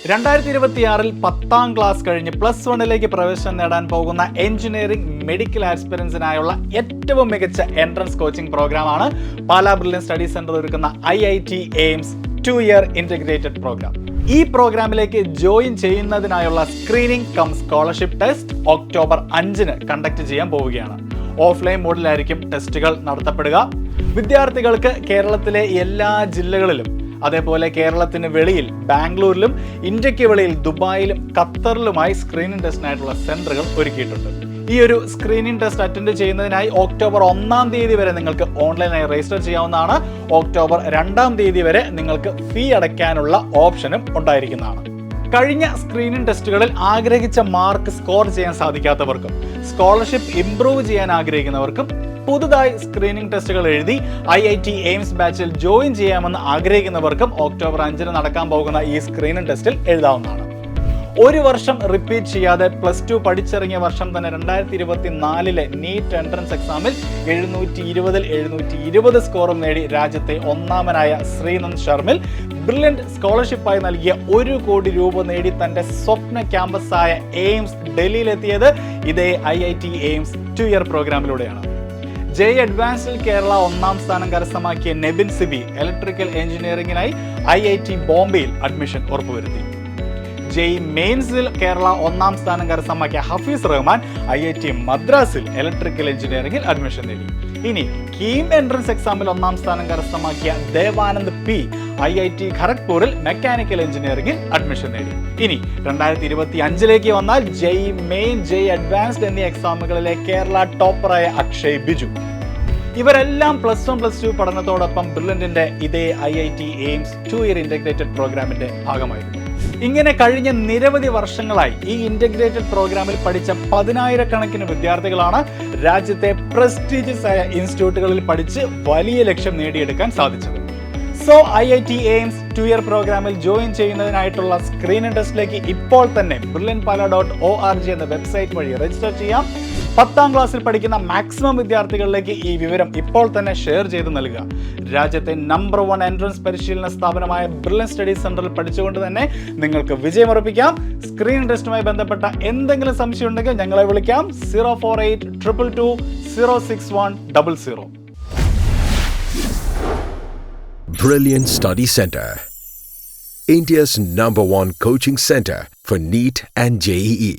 2026 10ാം class കഴിഞ്ഞ് +1 പ്രവേശനം നേടാൻ പോകുന്ന എഞ്ചിനീയറിംഗ് മെഡിക്കൽ ആസ്പിറൻസിനായുള്ള ഏറ്റവും മികച്ച എൻട്രൻസ് കോച്ചിംഗ് പ്രോഗ്രാമാണ് പാലാ ബ്രില്യൻ സ്റ്റഡി സെന്റർ ഒരുക്കുന്ന IIT AIIMS 2-year integrated programme. ഈ പ്രോഗ്രാമിലേക്ക് ജോയിൻ ചെയ്യുന്നതിനായുള്ള screening cum scholarship test October 5 conduct ചെയ്യാൻ പോവുകയാണ്. ഓഫ്ലൈൻ മോഡിലായിരിക്കും ടെസ്റ്റുകൾ നടത്തപ്പെടുക. വിദ്യാർത്ഥികൾക്ക് കേരളത്തിലെ എല്ലാ ജില്ലകളിലും, അതേപോലെ കേരളത്തിന് വെളിയിൽ ബാംഗ്ലൂരിലും ഇന്ത്യക്ക് വെളിയിൽ ദുബായിലും ഖത്തറിലുമായി സ്ക്രീനിംഗ് ടെസ്റ്റിനായിട്ടുള്ള സെന്ററുകൾ ഒരുക്കിയിട്ടുണ്ട്. ഈ ഒരു സ്ക്രീനിംഗ് ടെസ്റ്റ് അറ്റൻഡ് ചെയ്യുന്നതിനായി ഒക്ടോബർ 1 വരെ നിങ്ങൾക്ക് ഓൺലൈനായി രജിസ്റ്റർ ചെയ്യാവുന്നതാണ്. ഒക്ടോബർ 2 വരെ നിങ്ങൾക്ക് ഫീ അടയ്ക്കാനുള്ള ഓപ്ഷനും ഉണ്ടായിരിക്കുന്നതാണ്. കഴിഞ്ഞ സ്ക്രീനിംഗ് ടെസ്റ്റുകളിൽ ആഗ്രഹിച്ച മാർക്ക് സ്കോർ ചെയ്യാൻ സാധിക്കാത്തവർക്കും സ്കോളർഷിപ്പ് ഇംപ്രൂവ് ചെയ്യാൻ ആഗ്രഹിക്കുന്നവർക്കും പുതുതായി സ്ക്രീനിംഗ് ടെസ്റ്റുകൾ എഴുതി IIT എയിംസ് ബാച്ചിൽ ജോയിൻ ചെയ്യാമെന്ന് ആഗ്രഹിക്കുന്നവർക്കും ഒക്ടോബർ 5 നടക്കാൻ പോകുന്ന ഈ സ്ക്രീനിംഗ് ടെസ്റ്റിൽ എഴുതാവുന്നതാണ്. ഒരു വർഷം റിപ്പീറ്റ് ചെയ്യാതെ +2 പഠിച്ചിറങ്ങിയ വർഷം തന്നെ 2024 നീറ്റ് എൻട്രൻസ് എക്സാമിൽ 720 സ്കോറും നേടി രാജ്യത്തെ ഒന്നാമനായ ശ്രീനന്ദ് ശർമിൽ ബ്രില്യന്റ് സ്കോളർഷിപ്പായി നൽകിയ 1 കോടി രൂപ നേടി തന്റെ സ്വപ്ന ക്യാമ്പസായ എയിംസ് ഡൽഹിയിലെത്തിയത് ഇതേ IIT എയിംസ് 2-year പ്രോഗ്രാമിലൂടെയാണ്. അഡ്വാൻസ്ഡിൽ കേരള 1ാം സ്ഥാനം കരസ്ഥമാക്കിയ നെബിൻ സിബി ഇലക്ട്രിക്കൽ എഞ്ചിനീയറിംഗിനായി IIT ബോംബെയിൽ അഡ്മിഷൻ ഉറപ്പുവരുത്തി. മെയിൻസിൽ കേരള 1ാം സ്ഥാനം കരസ്ഥമാക്കിയ ഹഫീസ് റഹ്മാൻ IIT മദ്രാസിൽ ഇലക്ട്രിക്കൽ എഞ്ചിനീയറിംഗിൽ അഡ്മിഷൻ നേടി. ഇനി കീം എൻട്രൻസ് എക്സാമിൽ 1ാം സ്ഥാനം കരസ്ഥമാക്കിയ ദേവാനന്ദ് P IIT ഖരഗ്പൂരിൽ മെക്കാനിക്കൽ എഞ്ചിനീയറിംഗിൽ അഡ്മിഷൻ നേടി. ഇനി 2025 വന്നാൽ മെയിൻ അഡ്വാൻസ്ഡ് എന്നീ എക്സാമുകളിലെ കേരള ടോപ്പറായ അക്ഷയ് ബിജു. ഇവരെല്ലാം +1 +2 പഠനത്തോടൊപ്പം ബ്രില്യന്റിന്റെ ഇതേ IIT എയിംസ് 2-year ഇന്റഗ്രേറ്റഡ് പ്രോഗ്രാമിന്റെ ഭാഗമായിരുന്നു. ഇങ്ങനെ കഴിഞ്ഞ നിരവധി വർഷങ്ങളായി ഈ ഇന്റഗ്രേറ്റഡ് പ്രോഗ്രാമിൽ പഠിച്ച 10,000-കണക്കിന് വിദ്യാർത്ഥികളാണ് രാജ്യത്തെ പ്രസ്റ്റീജിയസ് ആയ ഇൻസ്റ്റിറ്റ്യൂട്ടുകളിൽ പഠിച്ച് വലിയ ലക്ഷ്യം നേടിയെടുക്കാൻ സാധിച്ചത്. IIT എയിംസ് 2-year പ്രോഗ്രാമിൽ ജോയിൻ ചെയ്യുന്നതിനായിട്ടുള്ള സ്ക്രീനിംഗ് ടെസ്റ്റിലേക്ക് ഇപ്പോൾ തന്നെ brilliantpala.org എന്ന വെബ്സൈറ്റ് വഴി രജിസ്റ്റർ ചെയ്യാം. 10ാം ക്ലാസ്സിൽ പഠിക്കുന്ന മാക്സിമം വിദ്യാർത്ഥികളിലേക്ക് ഈ വിവരം ഇപ്പോൾ തന്നെ ഷെയർ ചെയ്ത് നൽകുക. രാജ്യത്തെ നമ്പർ 1 എൻട്രൻസ് പരിശീലന സ്ഥാപനമായ ബ്രില്യൻ സ്റ്റഡി സെന്ററിൽ പഠിച്ചുകൊണ്ട് തന്നെ നിങ്ങൾക്ക് വിജയമുറപ്പിക്കാം. സ്ക്രീനിംഗ് ടെസ്റ്റുമായി ബന്ധപ്പെട്ട എന്തെങ്കിലും സംശയം ഉണ്ടെങ്കിൽ ഞങ്ങളെ വിളിക്കാം 04822206100. Brilliant Study Center, India's #1 coaching center for NEET and JEE.